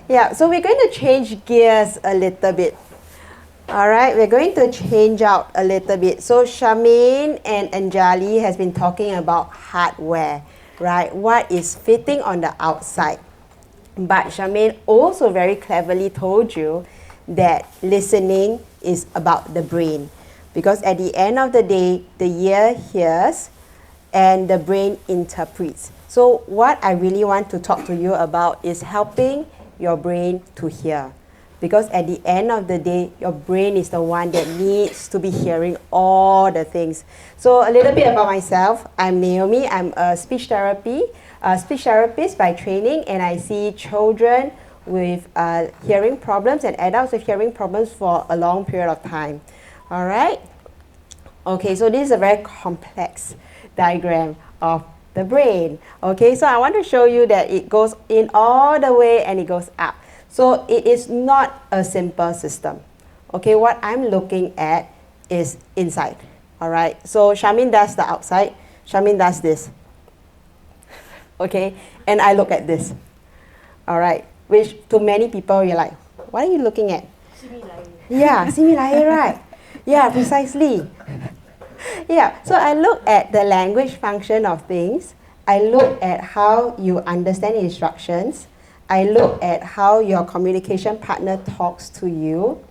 Yeah, so we're going to change gears a little bit. All right, we're going to change out a little bit. So Charmaine and Anjali has been talking about hardware, right? What is fitting on the outside. But Charmaine also very cleverly told you that listening is about the brain. Because at the end of the day, the ear hears and the brain interprets. So what I really want to talk to you about is helping your brain to hear. Because at the end of the day, your brain is the one that needs to be hearing all the things. So a little bit about myself. I'm Naomi. I'm a speech therapist by training, and I see children with hearing problems and adults with hearing problems for a long period of time. All right? Okay, so this is a very complex diagram of the brain. Okay, so I want to show you that it goes in all the way and it goes up. So it is not a simple system. Okay, what I'm looking at is inside. All right, so Charmaine does the outside. Charmaine does this. Okay, and I look at this. All right, which to many people you're like, what are you looking at? Similar. Yeah, similar, right? Yeah, precisely. Yeah, so I look at the language function of things. I look at how you understand instructions. I look at how your communication partner talks to you.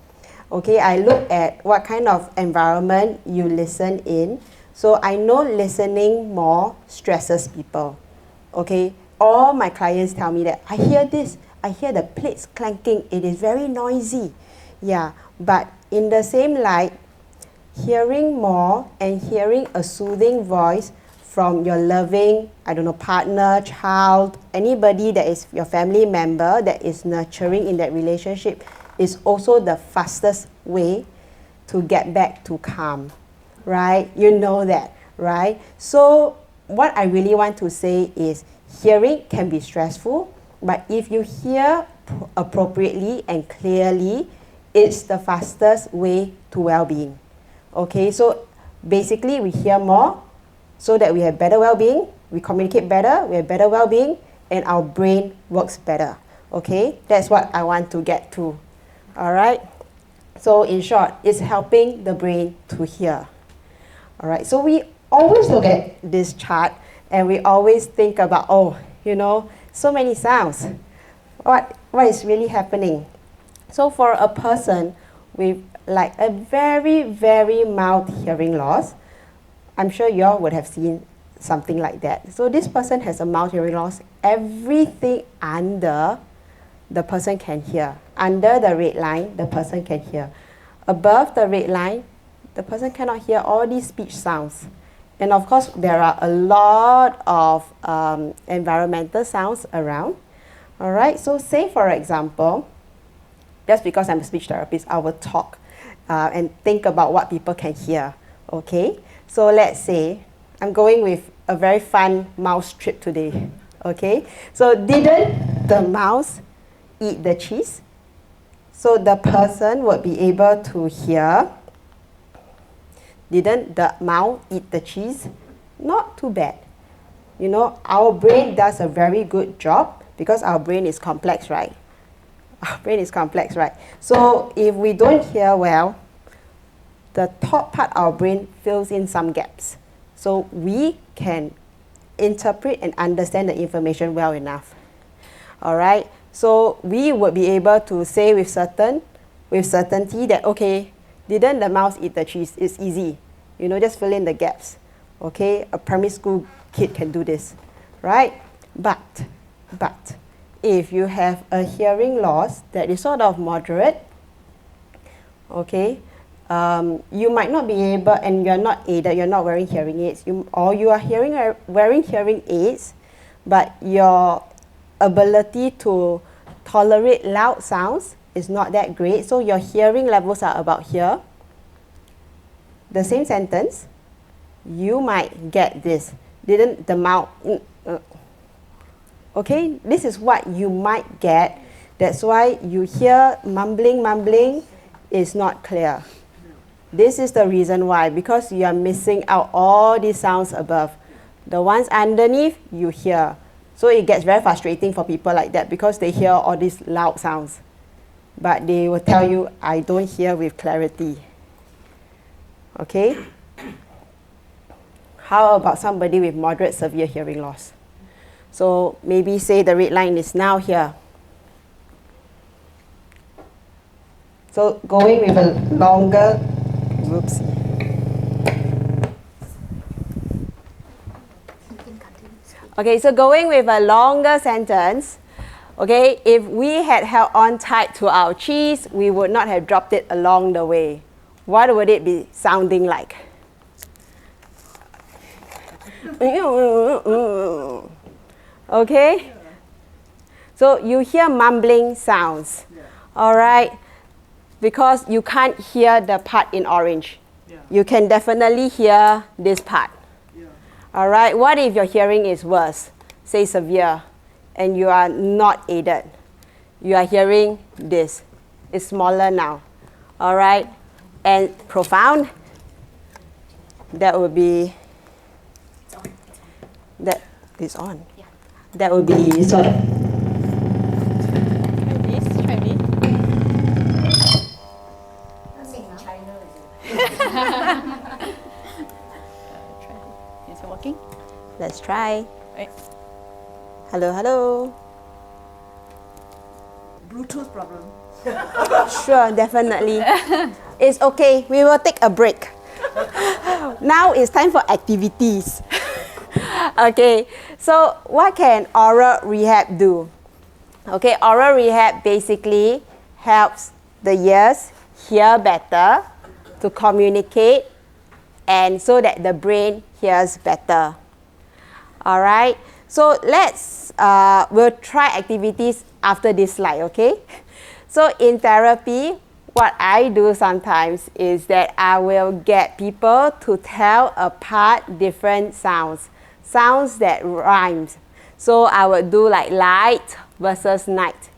Okay, I look at what kind of environment you listen in. So I know listening more stresses people. Okay, all my clients tell me that I hear this, I hear the plates clanking, it is very noisy. Yeah, but in the same light, hearing more and hearing a soothing voice from your loving, partner, child, anybody that is your family member that is nurturing in that relationship is also the fastest way to get back to calm, right? You know that, right? So what I really want to say is hearing can be stressful, but if you hear appropriately and clearly, it's the fastest way to well-being. Okay, so basically we hear more so that we have better well-being, we communicate better, we have better well-being, and our brain works better. Okay, that's what I want to get to. All right, so in short, it's helping the brain to hear. All right, so we always look at this chart and we always think about, so many sounds. What is really happening? So for a person with like a very, very mild hearing loss, I'm sure you all would have seen something like that. So this person has a mild hearing loss. Everything under the person can hear. Under the red line, the person can hear. Above the red line, the person cannot hear all these speech sounds. And of course, there are a lot of environmental sounds around. All right, so say for example, just because I'm a speech therapist, I will talk and think about what people can hear. Okay, so let's say I'm going with a very fun mouse trip today. Okay, so didn't the mouse eat the cheese? So the person would be able to hear, didn't the mouse eat the cheese? Not too bad. Our brain does a very good job because our brain is complex, right? Our brain is complex, right? So if we don't hear well, the top part of our brain fills in some gaps. So we can interpret and understand the information well enough. All right? So we would be able to say with certainty that, okay, didn't the mouse eat the cheese? It's easy. Just fill in the gaps. Okay? A primary school kid can do this, right? But if you have a hearing loss that is sort of moderate, okay, you might not be able, and you're not aided, you're not wearing hearing aids, you are wearing hearing aids, but your ability to tolerate loud sounds is not that great, so your hearing levels are about here. The same sentence, you might get this. Didn't the mouth... Okay, this is what you might get. That's why you hear mumbling is not clear. This is the reason why, because you are missing out all these sounds above. The ones underneath, you hear. So it gets very frustrating for people like that because they hear all these loud sounds. But they will tell you, I don't hear with clarity. Okay? How about somebody with moderate severe hearing loss? So maybe say the red line is now here. So going with a longer, whoops. Okay, so going with a longer sentence, okay, if we had held on tight to our cheese, we would not have dropped it along the way. What would it be sounding like? Okay? So you hear mumbling sounds, all right? Because you can't hear the part in orange. You can definitely hear this part. All right, what if your hearing is worse, say severe, and you are not aided? You are hearing this. It's smaller now. All right, and profound, that would be, that is on. That would be sort of. Try this. Is it working? Let's try. Wait. Hello, hello. Bluetooth problem. Sure, definitely. It's okay. We will take a break. Now it's time for activities. Okay, so what can oral rehab do? Okay, oral rehab basically helps the ears hear better, to communicate, and so that the brain hears better. All right, so we'll try activities after this slide, okay? So in therapy, what I do sometimes is that I will get people to tell apart different sounds that rhymes. So I would do like light versus night,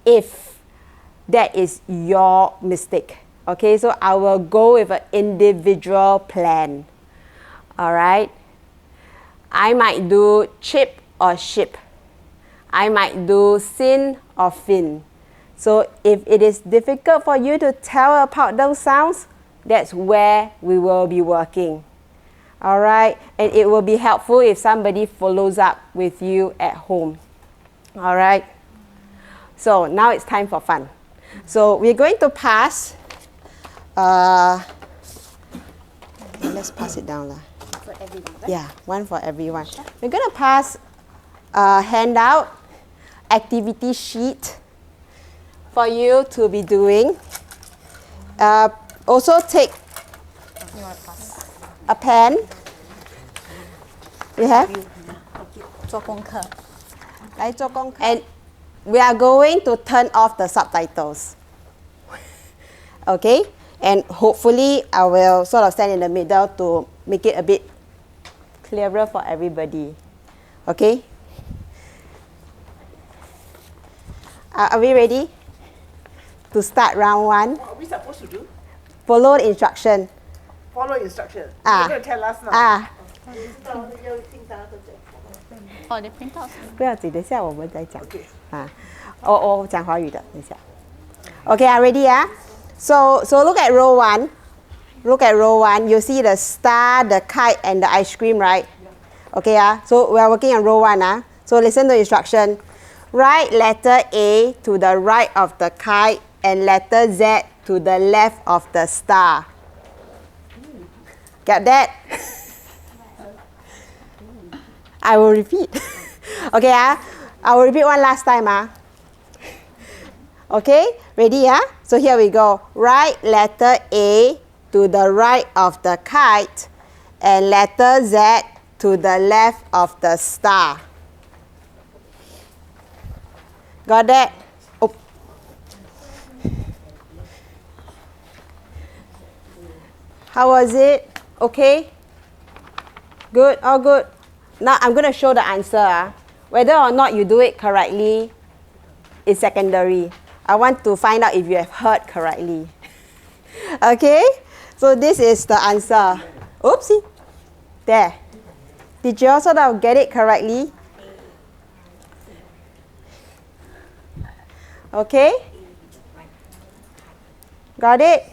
if that is your mistake. Okay, so I will go with an individual plan. All right. I might do chip or ship. I might do sin or fin. So if it is difficult for you to tell apart those sounds, that's where we will be working. All right, and it will be helpful if somebody follows up with you at home. All right, so now it's time for fun. So we're going to pass, let's pass it down. For everyone, right? Yeah, one for everyone. We're going to pass a handout, activity sheet for you to be doing. Also take a pen. We have? 做功课. And we are going to turn off the subtitles. Okay? And hopefully I will sort of stand in the middle to make it a bit clearer for everybody. Okay? Are we ready to start round one? What are we supposed to do? Follow the instruction. Follow instruction. Ah. You're going to tell us now. Oh, they print out. 不要紧，等一下我们再讲。 Okay. 我讲华语的，等一下。Okay, are ready? So look at row one. Look at row one. You see the star, the kite, and the ice cream, right? Okay, so we are working on row one. So listen to the instruction. Write letter A to the right of the kite and letter Z to the left of the star. Get that? I will repeat. Okay, I will repeat one last time. Okay, ready? So here we go. Write letter A to the right of the kite and letter Z to the left of the star. Got that? Oh. How was it? Okay? Good? All good? Now I'm going to show the answer. Whether or not you do it correctly is secondary. I want to find out if you have heard correctly. Okay? So this is the answer. Oopsie. There. Did you all sort of get it correctly? Okay? Got it?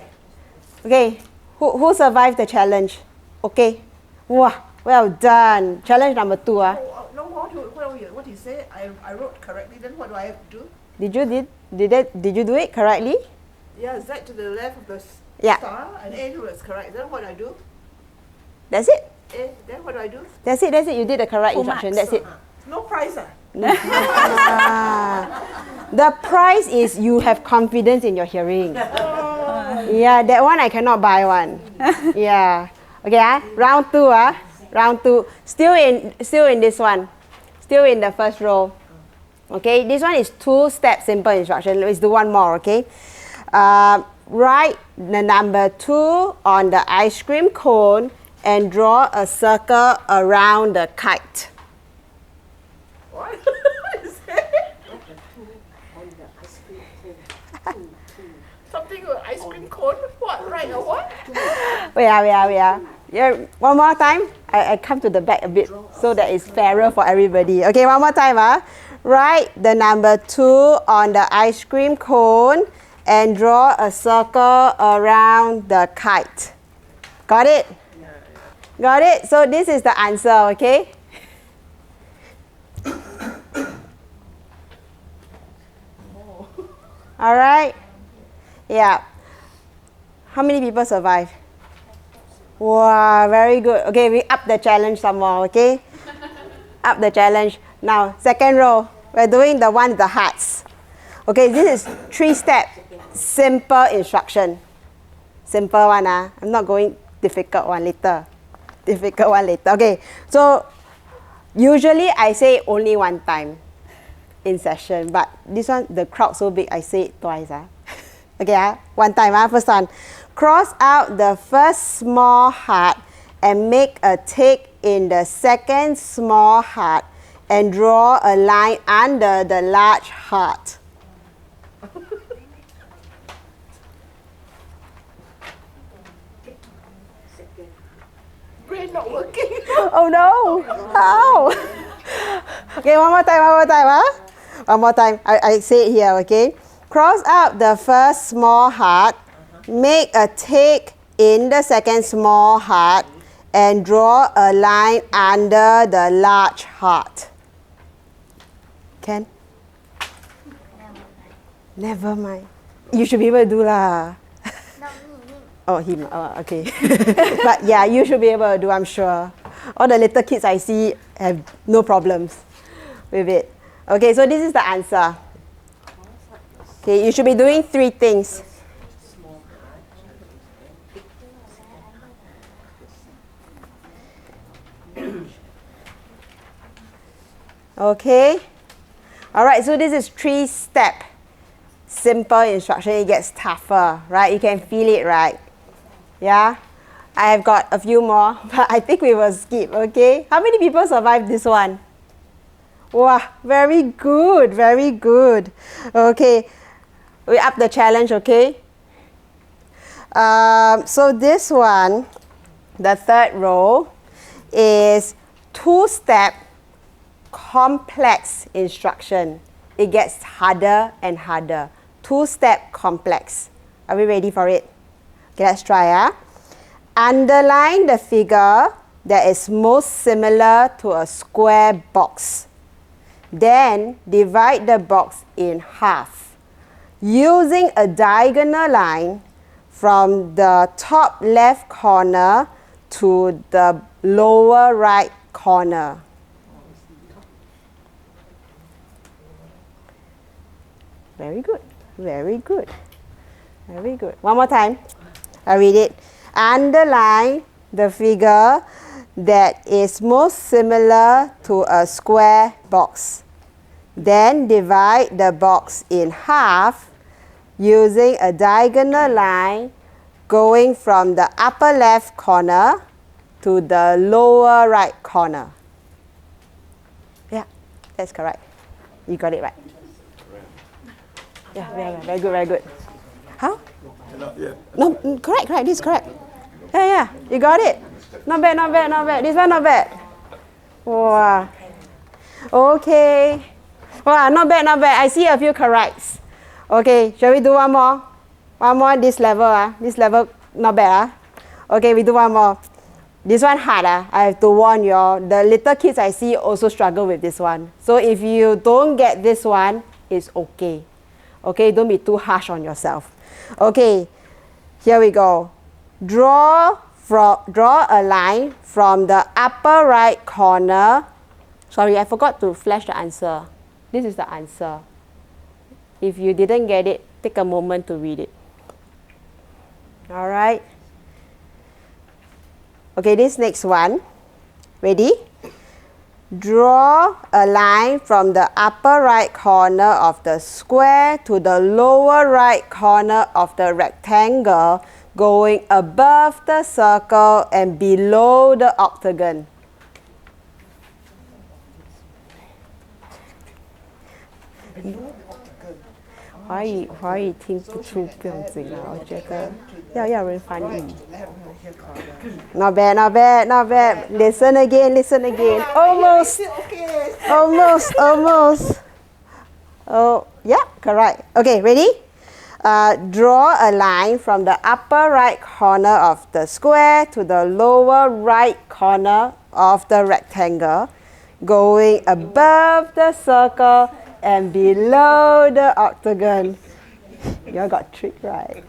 Okay. Who survived the challenge? Okay. Wow, well done. Challenge number 2. No, what you say? I wrote correctly. Then what do I have to do? Did you do it correctly? Yeah, Z to the left of the Yeah. star and A to is correct. Then what do I do? That's it. A. Then what do I do? That's it. You did the correct Full instruction. marks. That's it. No prize. The prize is you have confidence in your hearing. Yeah, that one I cannot buy one. Yeah. Okay, round 2. Round 2. Still in this one. Still in the first row. Okay, this one is 2-step simple instruction. Let's do one more, okay? Write the number 2 on the ice cream cone and draw a circle around the kite. What? What is that? Something with ice cream cone? What? Right or what? Wait. Yeah, one more time. I come to the back a bit so that it's fairer for everybody. Okay, one more time. Write the number 2 on the ice cream cone and draw a circle around the kite. Got it? Got it? So this is the answer, okay? All right? Yeah. How many people survived? Wow, very good. Okay, we up the challenge some more, okay? Up the challenge. Now, second row. We're doing the one with the hearts. Okay, this is 3-step simple instruction. Simple one. I'm not going difficult one later. Difficult one later. Okay, so usually I say only one time in session, but this one, the crowd so big, I say it twice. Okay, one time. First one. Cross out the first small heart and make a tick in the second small heart and draw a line under the large heart. Brain not working. Oh no! How? Okay, one more time. One more time. I say it here, okay? Cross out the first small heart, make a tick in the second small heart, and draw a line under the large heart. Can? Never mind. You should be able to do lah. Oh, him. Oh, okay. But yeah, you should be able to do, I'm sure. All the little kids I see have no problems with it. Okay, so this is the answer. Okay, you should be doing 3 things. Okay. All right, so this is 3-step simple instruction. It gets tougher, right? You can feel it, right? Yeah. I have got a few more, but I think we will skip, okay? How many people survived this one? Wow, very good, very good. Okay, we up the challenge, okay? So this one, the third row, is 2-step complex instruction. It gets harder and harder. 2-step complex. Are we ready for it? Okay, let's try. Underline the figure that is most similar to a square box. Then divide the box in half using a diagonal line from the top left corner to the lower right corner. Very good, very good, very good. One more time. I read it. Underline the figure that is most similar to a square box. Then divide the box in half using a diagonal line going from the upper left corner to the lower right corner. Yeah, that's correct. You got it right. Yeah, very good, very good. How? Not yet. No, correct, this is correct. Yeah, you got it. Not bad. This one not bad. Wow. Okay. Wow, not bad. I see a few corrects. Okay, shall we do one more? One more this level. This level not bad. Okay, we do one more. This one hard. I have to warn you all. The little kids I see also struggle with this one. So if you don't get this one, it's okay. Okay, don't be too harsh on yourself. Okay, here we go. Draw a line from the upper right corner. Sorry, I forgot to flash the answer. This is the answer. If you didn't get it, take a moment to read it. All right. Okay, this next one. Ready? Draw a line from the upper right corner of the square to the lower right corner of the rectangle, going above the circle and below the octagon. Below the octagon. 华语听不出不用紧啊，我觉得要人翻译。 Here corner. Not bad, not bad, not bad. Listen again, listen again. Almost, Okay. almost, almost. Oh, yeah, correct. Okay, ready? Draw a line from the upper right corner of the square to the lower right corner of the rectangle, going above the circle and below the octagon. You all got tricked, right?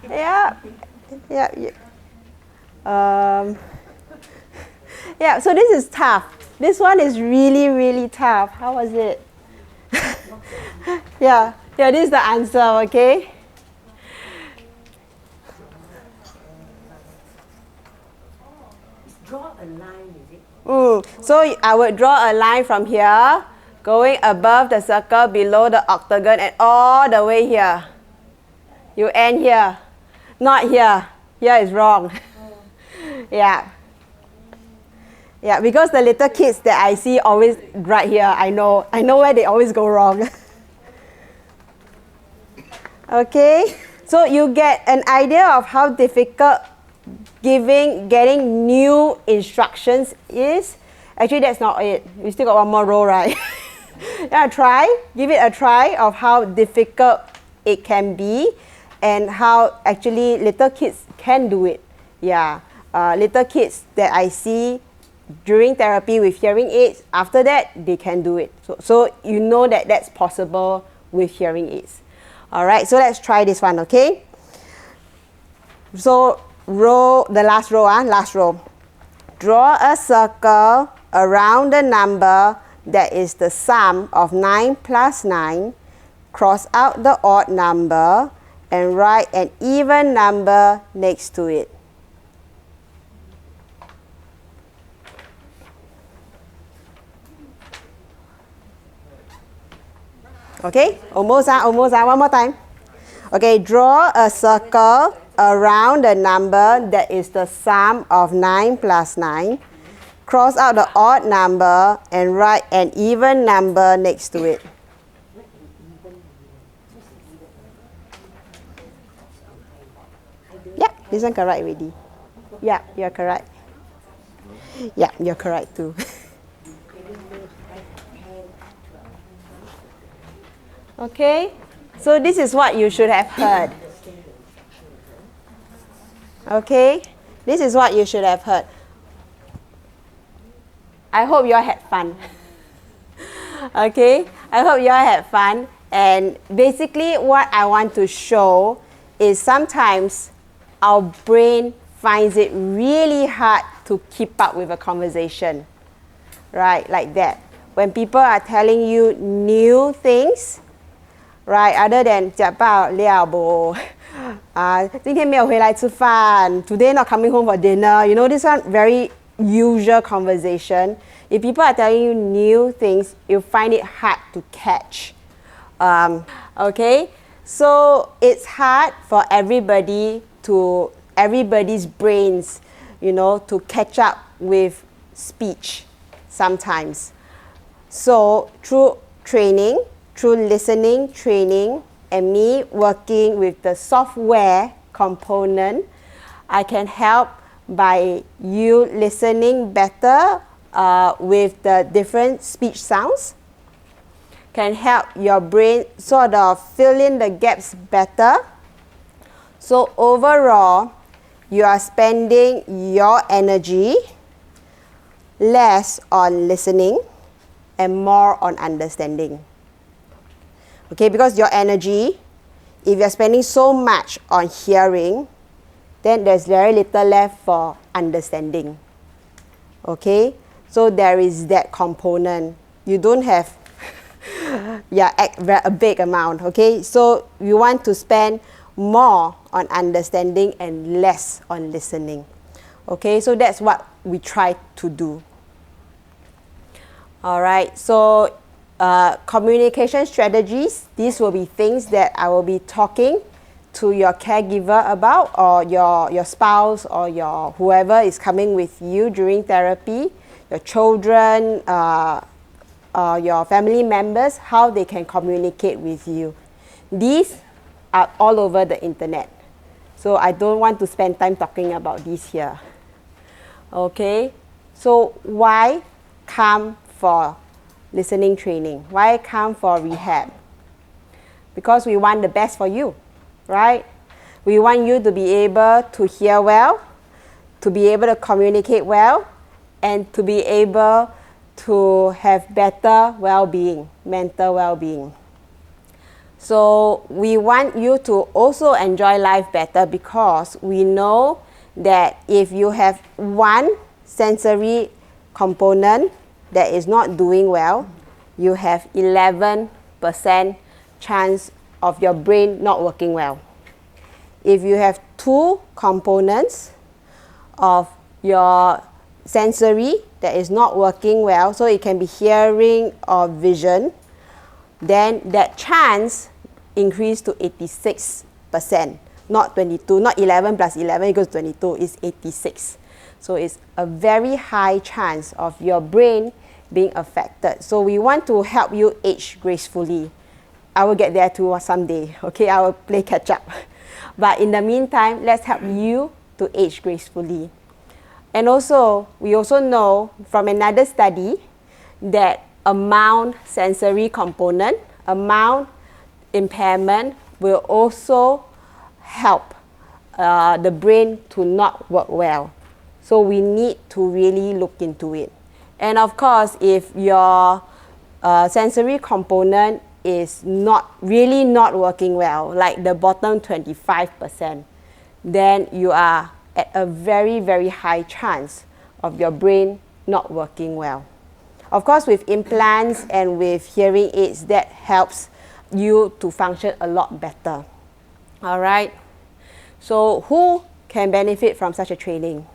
Yeah. Yeah, so this is tough. This one is really, really tough. How was it? Yeah, this is the answer, okay? Draw a line, is it? So I would draw a line from here, going above the circle, below the octagon, and all the way here. You end here. Not here. Here is wrong. Yeah. Yeah, because the little kids that I see always right here, I know where they always go wrong. Okay, so you get an idea of how difficult getting new instructions is. Actually, that's not it. We still got one more row, right? Yeah, give it a try of how difficult it can be and how actually little kids can do it. Yeah, little kids that I see during therapy with hearing aids, after that, they can do it. So you know that that's possible with hearing aids. All right, so let's try this one, okay? So the last row. Draw a circle around the number that is the sum of 9 plus 9. Cross out the odd number and write an even number next to it. Okay, almost, one more time. Okay, draw a circle around the number that is the sum of 9 plus 9. Cross out the odd number and write an even number next to it. Yeah, this one correct already. Yeah, you're correct. Yeah, you're correct too. Okay, so this is what you should have heard. Okay, this is what you should have heard. I hope you all had fun. Okay, I hope you all had fun. And basically what I want to show is sometimes our brain finds it really hard to keep up with a conversation. Right, like that. When people are telling you new things, right, other than 假爆料不今天没有回来吃饭 today not coming home for dinner, you know, this one very usual conversation. If people are telling you new things, you find it hard to catch. Okay, so it's hard for everybody's brains, you know, to catch up with speech sometimes. So through training, through listening training, and me working with the software component, I can help by you listening better with the different speech sounds. can help your brain sort of fill in the gaps better. So overall, you are spending your energy less on listening and more on understanding. Okay, because your energy, if you're spending so much on hearing, then there's very little left for understanding. Okay, so there is that component. You don't have a big amount. Okay, so you want to spend more on understanding and less on listening. Okay, so that's what we try to do. Alright, so communication strategies, these will be things that I will be talking to your caregiver about, or your spouse, or your whoever is coming with you during therapy, your children, your family members, how they can communicate with you. These are all over the internet. So I don't want to spend time talking about these here. Okay, so why come for listening training? Why come for rehab? Because we want the best for you, right? We want you to be able to hear well, to be able to communicate well, and to be able to have better well-being, mental well-being. So we want you to also enjoy life better, because we know that if you have one sensory component that is not doing well, you have 11% chance of your brain not working well. If you have two components of your sensory that is not working well, so it can be hearing or vision, then that chance increase to 86%, not 22, not 11 plus 11 equals 22, it's 86. So it's a very high chance of your brain being affected. So we want to help you age gracefully. I will get there too someday, okay? I will play catch up. But in the meantime, let's help you to age gracefully. And also, we also know from another study that amount sensory component, amount impairment will also help the brain to not work well. So we need to really look into it. And of course, if your sensory component is not working well, like the bottom 25%, then you are at a very, very high chance of your brain not working well. Of course, with implants and with hearing aids, that helps you to function a lot better. All right. So who can benefit from such a training?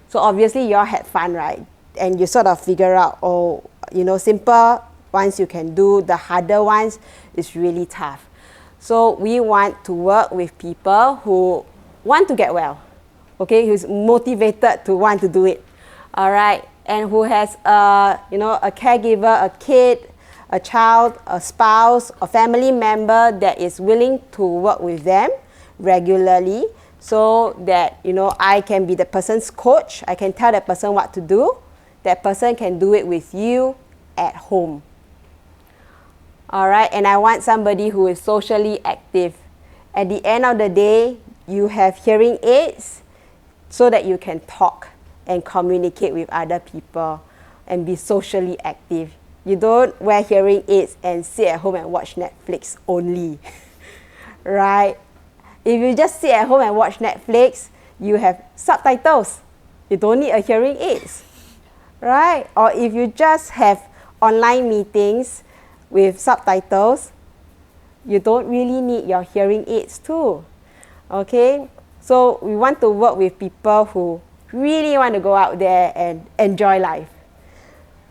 So obviously you all had fun, right? And you sort of figure out, oh, you know, simple ones you can do, the harder ones is really tough. So we want to work with people who want to get well, okay, who's motivated to want to do it, all right, and who has a caregiver, a kid, a child, a spouse, a family member that is willing to work with them regularly, so that, you know, I can be the person's coach. I can tell that person what to do. That person can do it with you at home. All right, and I want somebody who is socially active. At the end of the day, you have hearing aids so that you can talk and communicate with other people and be socially active. You don't wear hearing aids and sit at home and watch Netflix only, right? If you just sit at home and watch Netflix, you have subtitles. You don't need a hearing aids, right? Or if you just have online meetings with subtitles, you don't really need your hearing aids too, okay? So we want to work with people who really want to go out there and enjoy life.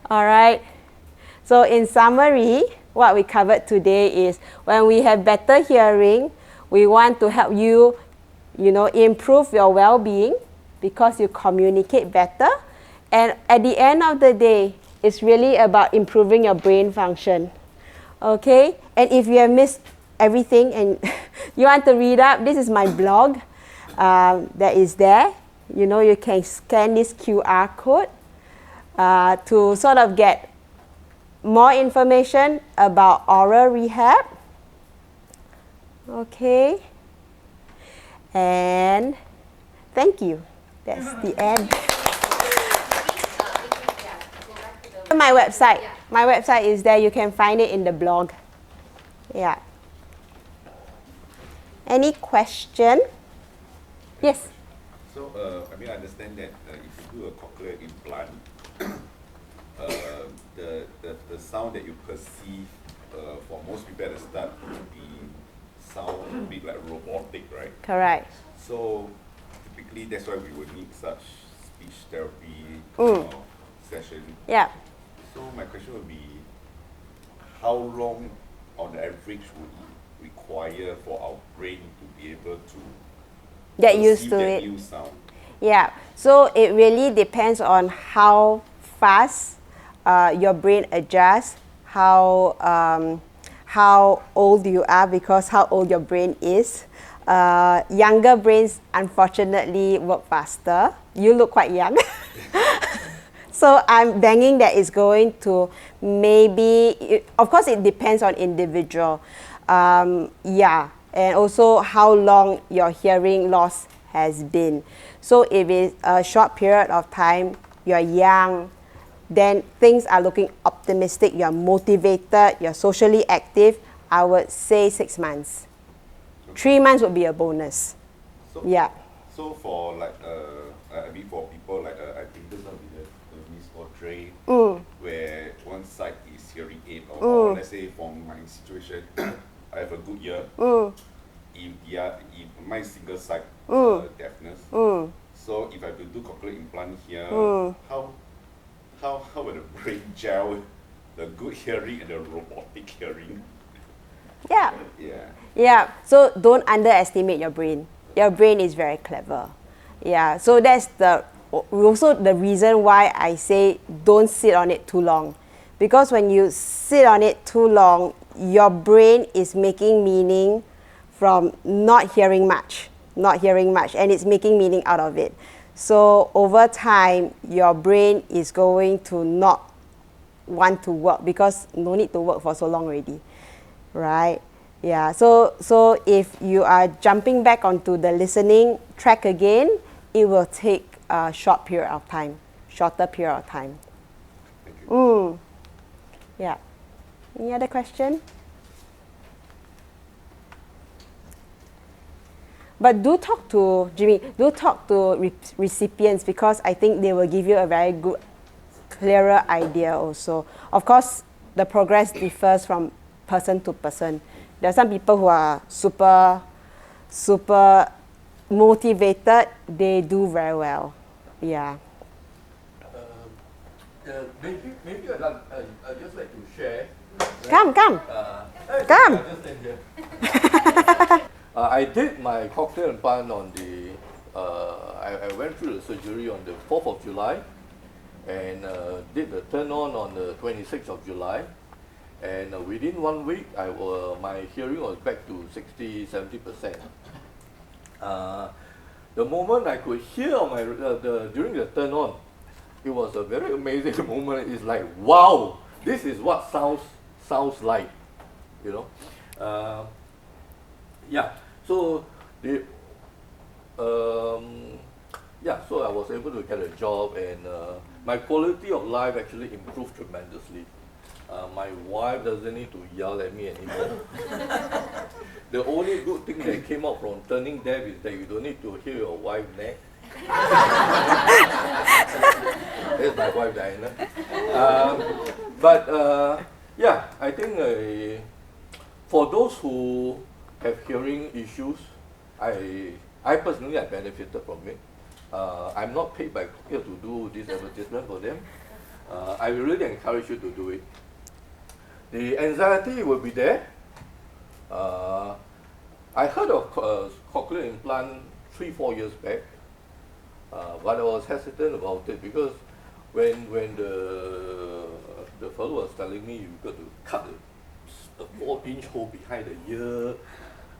All right. So in summary, what we covered today is when we have better hearing, we want to help you, improve your well-being because you communicate better. And at the end of the day, it's really about improving your brain function. Okay? And if you have missed everything and you want to read up, this is my blog that is there. You can scan this QR code to sort of get more information about oral rehab. Okay. And thank you. That's the end. My website. My website is there. You can find it in the blog. Yeah. Any question? Yes. So, I mean, I understand that if you do a cochlear implant, the sound that you perceive for most people at the start would be sound a bit like robotic, right? Correct. So, typically, that's why we would need such speech therapy session. Yeah. So, my question would be, how long on average would it require for our brain to be able to Get used perceive to that it. new sound? Yeah, so it really depends on how fast your brain adjusts, how old you are, because how old your brain is. Younger brains unfortunately work faster. You look quite young. So I'm banging that it's going to maybe, of course it depends on individual. Yeah, and also how long your hearing loss has been. So if it's a short period of time, you're young, then things are looking optimistic, you're motivated, you're socially active, I would say 6 months. 3 months would be a bonus. So, Yeah. So for like, I mean for people like, I think this will be the Miss Audrey, where one side is hearing aid, or let's say for my situation, I have a good ear. If my single side deafness. So if I have to do cochlear implant here, how will the brain gel the good hearing and the robotic hearing? Yeah. Yeah. Yeah, so don't underestimate your brain. Your brain is very clever. Yeah, so that's also the reason why I say don't sit on it too long. Because when you sit on it too long, your brain is making meaning from not hearing much, and it's making meaning out of it. So over time, your brain is going to not want to work because no need to work for so long already, right? Yeah, so if you are jumping back onto the listening track again, it will take a shorter period of time. Thank you. Yeah. Any other question? But do talk to, Jimmy, recipients, because I think they will give you a very good, clearer idea also. Of course, the progress differs from person to person. There are some people who are super motivated, they do very well. Yeah. Maybe I'd just like to share. Come. Come. Just stand here. I did my cochlear implant on the, I went through the surgery on the 4th of July and did the turn on the 26th of July. And within 1 week, my hearing was back to 60-70%. The moment I could hear on my during the turn on, it was a very amazing moment. It's like, wow, this is what sounds like, you know. Yeah. So the so I was able to get a job, and my quality of life actually improved tremendously. My wife doesn't need to yell at me anymore. The only good thing that came out from turning deaf is that you don't need to hear your wife nag. That's my wife, Diana. Yeah, I think for those who have hearing issues, I personally benefited from it. I'm not paid by Cochlear to do this advertisement for them. I really encourage you to do it. The anxiety will be there. I heard of cochlear implant 3-4 years back, but I was hesitant about it because when the fellow was telling me you've got to cut a 4-inch hole behind the ear,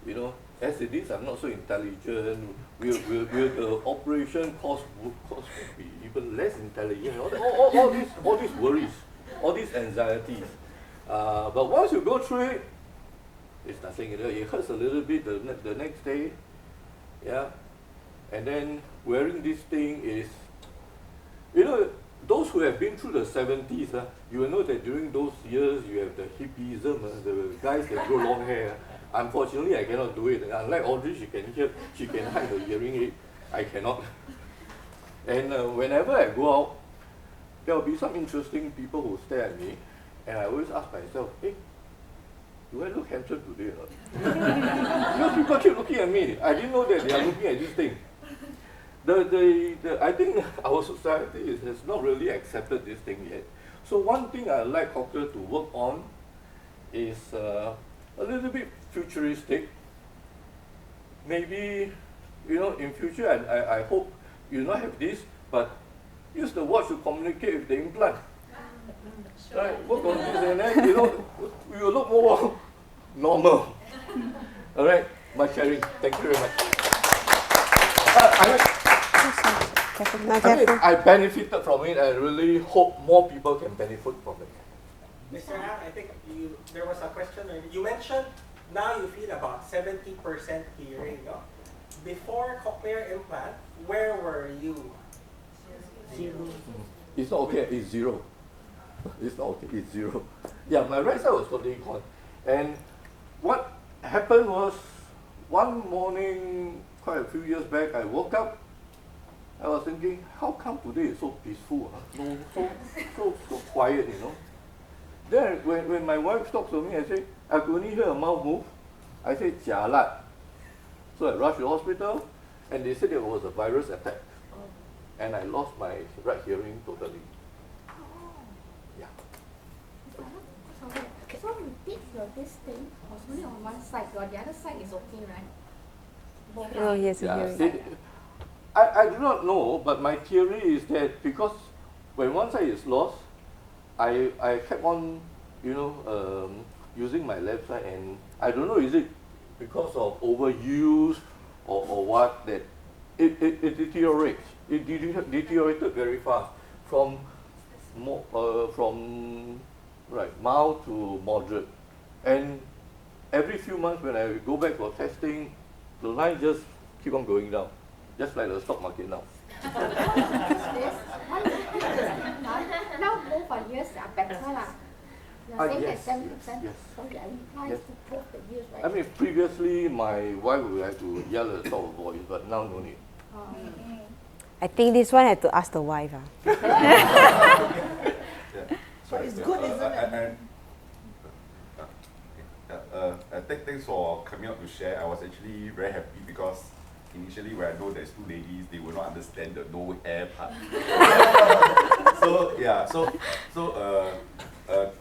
you know, as it is, I'm not so intelligent. Will the operation cost be even less intelligent? All these worries. all these anxieties. But once you go through it, it's nothing. It hurts a little bit the next day, yeah. And then wearing this thing is, those who have been through the 70s, you will know that during those years you have the hippiesm, the guys that grow long hair. Unfortunately, I cannot do it. Unlike Audrey, she can hide her hearing aid. I cannot. And whenever I go out, there will be some interesting people who stare at me, and I always ask myself, hey, do I look handsome today or not? Because people keep looking at me. I didn't know that they are looking at this thing. I think our society has not really accepted this thing yet. So one thing I like Cochlear to work on is a little bit futuristic. Maybe, in future, I hope you not have this, but use the watch to communicate with the implant. Sure. Right, work on this, and then we will look more normal. All right, much sharing. Thank you very much. I benefited from it. I really hope more people can benefit from it. Mr. Ang, I think there was a question. You mentioned now you feel about 70% hearing. No? Before cochlear implant, where were you? Zero. It's not okay. It's zero. It's not okay. It's zero. Yeah, my right side was totally gone. And what happened was, one morning, quite a few years back, I woke up. I was thinking, how come today is so peaceful? No, so quiet, Then when my wife talks to me, I say, I could only hear a mouth move. I said, jialat. So I rushed to the hospital, and they said it was a virus attack. And I lost my right hearing totally. Yeah. So repeat this thing was only on one side, or the other side is okay, right? Both Oh, yes, Yeah, hearing. I do not know, but my theory is that because when one side is lost, I kept on, using my left side, and I don't know, is it because of overuse or what, that it deteriorates. It deteriorated very fast from mild to moderate. And every few months when I go back for testing, the line just keep on going down, just like the stock market now. Now both our years are better lah. You're saying Yes, that 70%, yes. so that implies Yes. to both the years, right? I mean, previously my wife would have to yell at the top of voice, but now no need. I think this one had to ask the wife. Yeah. But it's good, isn't it? Thanks for coming out to share. I was actually very happy because initially when I know there's two ladies, they will not understand the no hair part.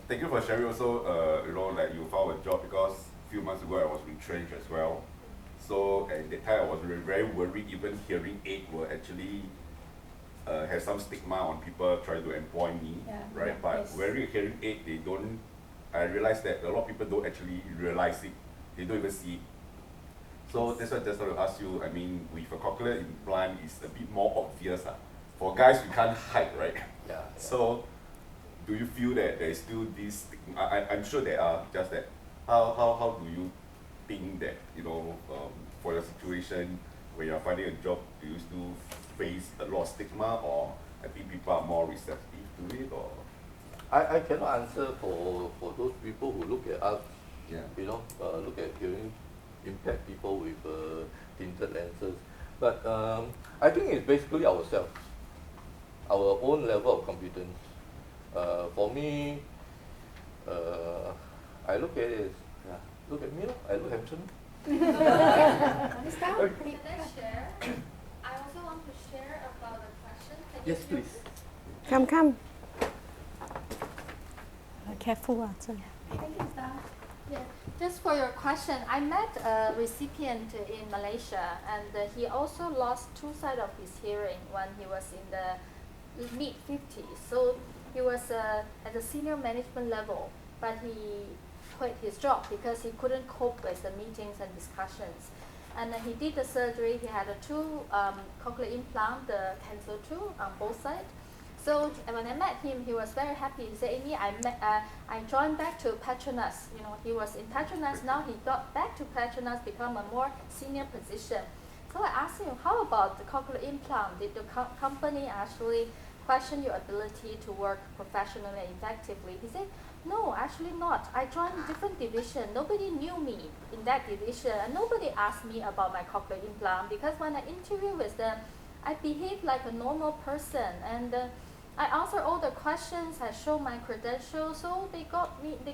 Thank you for sharing also, like you found a job, because a few months ago I was retrenched as well. So at that time I was very worried, even hearing aid will actually have some stigma on people trying to employ me, right? But Yes. wearing a hearing aid, I realized that a lot of people don't actually realize it. They don't even see it. So that's why I just want to ask you, I mean, with a cochlear implant, it's a bit more obvious. For guys, we can't hide, right? Yeah. So do you feel that there is still this stigma? I'm sure there are, just that how do you think that, for your situation, when you're finding a job, do you still face a lot of stigma, or I think people are more receptive to it, or? I cannot answer for those people who look at us, Yeah. look at hearing impaired people with tinted lenses. But I think it's basically ourselves, our own level of competence. For me, I look at it as, look at me, I look handsome. Can I share? I also want to share about the question. Yes, please. Come. Careful. Thank you, sir. Yeah, just for your question, I met a recipient in Malaysia, and he also lost two sides of his hearing when he was in the mid-50s. So he was at the senior management level, but he quit his job because he couldn't cope with the meetings and discussions. And he did the surgery. He had a two cochlear implant, the cancer 2 on both sides. So when I met him, he was very happy. He said, Amy, I joined back to Petronas. You know, he was in Petronas. Now he got back to Petronas, become a more senior position. So I asked him, how about the cochlear implant? Did the company actually question your ability to work professionally and effectively? He said, no, actually not. I joined a different division. Nobody knew me in that division, and nobody asked me about my cochlear implant, because when I interviewed with them, I behaved like a normal person, and I answered all the questions. I showed my credentials, so they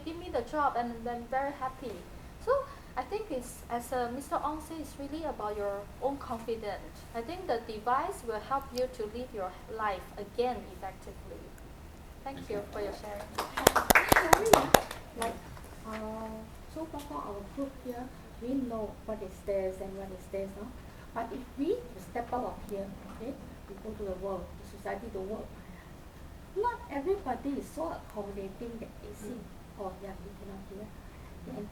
gave me the job, and I'm very happy. So I think it's, as Mr. Ong said, it's really about your own confidence. I think the device will help you to live your life again effectively. Thank you for your sharing. Like, so for our group here, we know what is this and what is this, no? But if we step out of here, okay, we go to the world, the society, the world, not everybody is so accommodating that they see, oh yeah, we cannot hear. And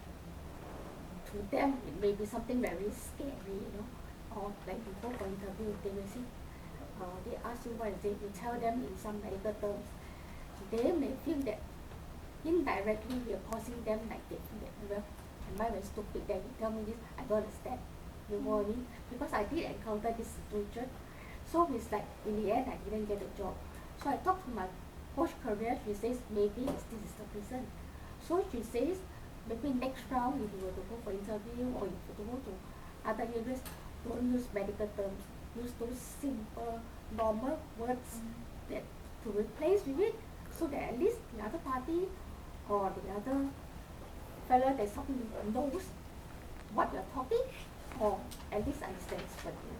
to them, it may be something very scary, you know, or like before for interview, they will see, they ask you what is it, you tell them in some medical terms. They may feel that indirectly we are causing them like they feel that, well, am I very stupid that you tell me this, I don't understand. You know what I mean? Because I did encounter this situation. So it's like, in the end, I didn't get a job. So I talked to my post-career, she says, maybe this is the reason. So she says, maybe next round, if you were to go for interview or if you were to go to other areas, don't use medical terms. Use those simple, normal words that to replace with it, so that at least the other party or the other fellow that's talking knows what you're talking, or at least understands what you're.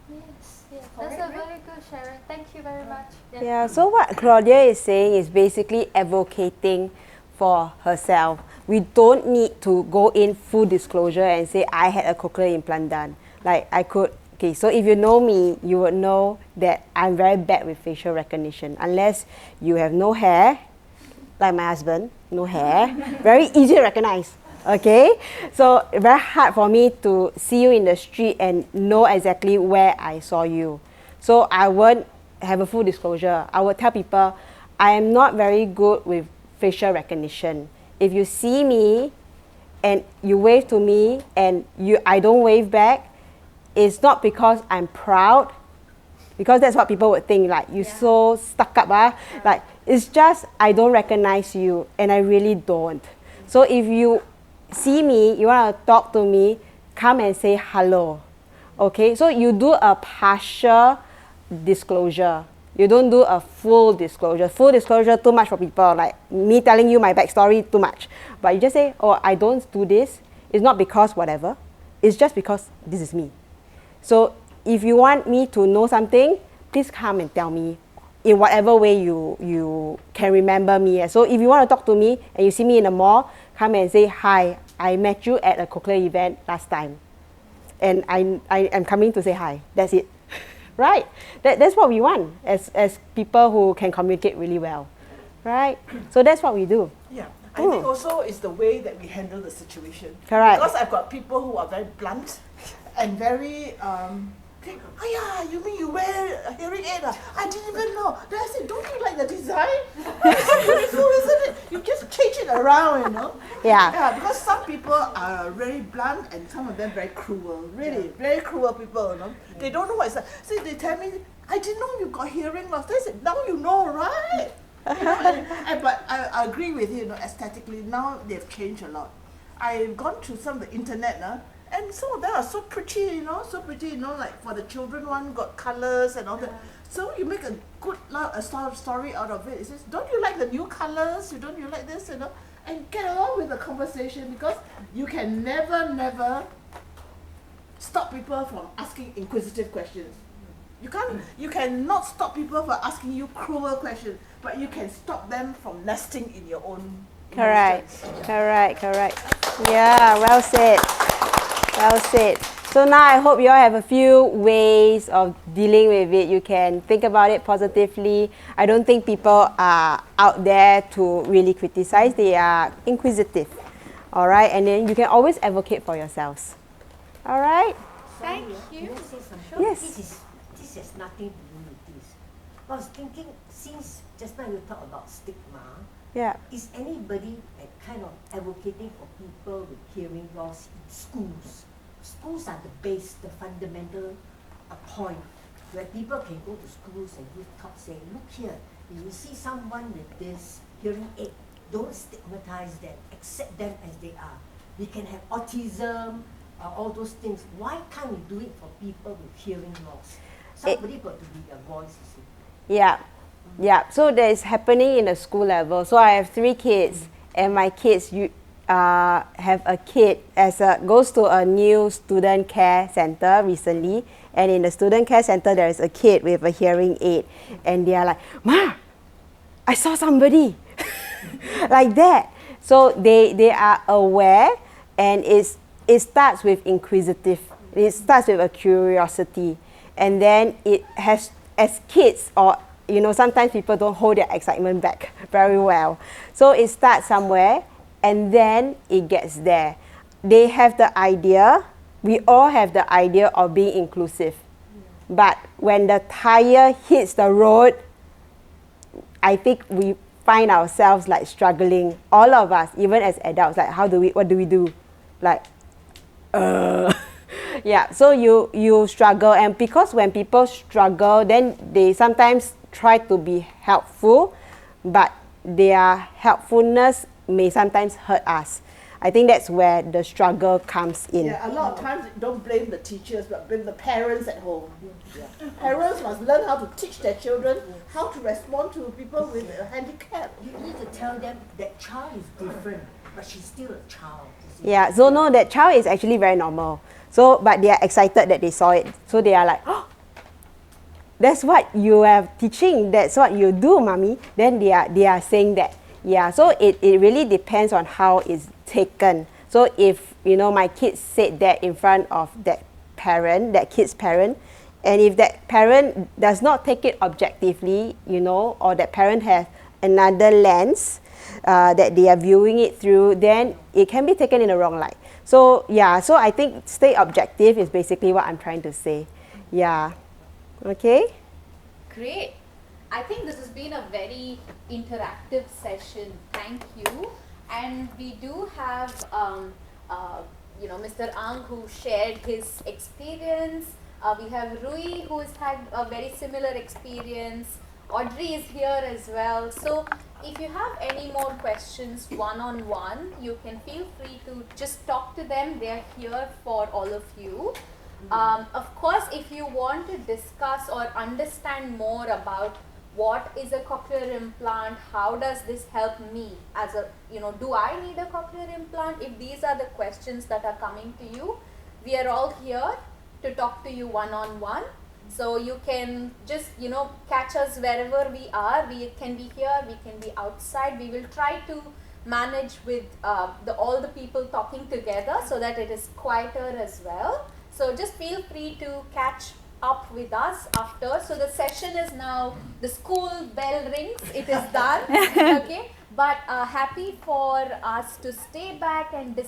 Yes, that's a very good sharing. Thank you very much. Yeah, so what Claudia is saying is basically advocating for herself. We don't need to go in full disclosure and say I had a cochlear implant done. Like I could, okay, so if you know me, you would know that I'm very bad with facial recognition. Unless you have no hair, like my husband, no hair, very easy to recognize. Okay, so very hard for me to see you in the street and know exactly where I saw you. So I won't have a full disclosure. I would tell people I am not very good with facial recognition. If you see me and you wave to me and I don't wave back, it's not because I'm proud, because that's what people would think, like, you're so stuck up, like, it's just I don't recognize you, and I really don't. So if you see me, you want to talk to me, come and say hello. Okay, so you do a partial disclosure. You don't do a full disclosure. Full disclosure, too much for people. Like me telling you my backstory, too much. But you just say, oh, I don't do this. It's not because whatever. It's just because this is me. So if you want me to know something, please come and tell me in whatever way you can remember me. So if you want to talk to me and you see me in the mall, come and say, hi, I met you at a Cochlear event last time. And I am coming to say hi. That's it. Right? That's what we want as people who can communicate really well. Right? So that's what we do. Yeah. I think also it's the way that we handle the situation. Correct. Because I've got people who are very blunt and very think, oh yeah, you mean you wear a hearing aid? I didn't even know. Then I said, don't you like the design? It's so beautiful, isn't it? You just change it around, you know? Yeah. Yeah, because some people are very blunt and some of them very cruel. Really, very cruel people, you know? They don't know what it's like. See, they tell me, I didn't know you got hearing loss. They said, now you know, right? You know, but I agree with you, you know, aesthetically, now they've changed a lot. I've gone to some of the internet, and some of them are so pretty, you know, like for the children one, got colours and all that. So you make a good story out of it. It says, don't you like the new colours? Don't you like this, you know? And get along with the conversation, because you can never stop people from asking inquisitive questions. You cannot stop people from asking you cruel questions, but you can stop them from nesting in your own emotions. Correct. Yeah, well said. Well said. So now I hope you all have a few ways of dealing with it. You can think about it positively. I don't think people are out there to really criticize. They are inquisitive. All right? And then you can always advocate for yourselves. All right? Thank you. Can I say something? Yes. This has nothing to do with this. I was thinking, since just now you talk about stigma, Yeah. is anybody kind of advocating for people with hearing loss in schools? Schools are the base, the fundamental point where people can go to schools and give talks saying, look here, if you see someone with this hearing aid, don't stigmatize them, accept them as they are. We can have autism, all those things. Why can't we do it for people with hearing loss? Somebody got to be their voice, you see. Yeah. Yeah. So that is happening in a school level. So I have 3 kids, and my kids have a kid goes to a new student care center recently, and in the student care center there is a kid with a hearing aid, and they are like, "Ma, I saw somebody," like that. So they are aware, and it starts with inquisitive. It starts with a curiosity, and then it has, as kids, or sometimes people don't hold their excitement back very well. So it starts somewhere, and then it gets there. They have the idea, we all have the idea of being inclusive. But when the tire hits the road, I think we find ourselves like struggling, all of us, even as adults, like what do we do? Like, yeah, so you struggle, and because when people struggle, then they sometimes try to be helpful, but their helpfulness may sometimes hurt us. I think that's where the struggle comes in. Yeah, a lot of times don't blame the teachers, but blame the parents at home. Yeah. Parents must learn how to teach their children how to respond to people with a handicap. You need to tell them that child is different, but she's still a child. You see. Yeah, so no, that child is actually very normal. So, but they are excited that they saw it. So they are like, oh, that's what you are teaching. That's what you do, mommy. Then they are saying that. Yeah, so it really depends on how it's taken. So if, my kid said that in front of that parent, that kid's parent, and if that parent does not take it objectively, or that parent has another lens that they are viewing it through, then it can be taken in the wrong light. So yeah, so I think stay objective is basically what I'm trying to say. Yeah. Okay? Great. I think this has been a very interactive session. Thank you. And we do have, Mr. Ang who shared his experience. We have Rui who has had a very similar experience. Audrey is here as well. So if you have any more questions one-on-one, you can feel free to just talk to them. They're here for all of you. Of course, if you want to discuss or understand more about what is a cochlear implant, how does this help me as a, do I need a cochlear implant? If these are the questions that are coming to you, we are all here to talk to you one-on-one. So you can just, catch us wherever we are. We can be here, we can be outside. We will try to manage with all the people talking together so that it is quieter as well. So just feel free to catch up with us after. So the session is now, the school bell rings, it is done. Okay, but happy for us to stay back and discuss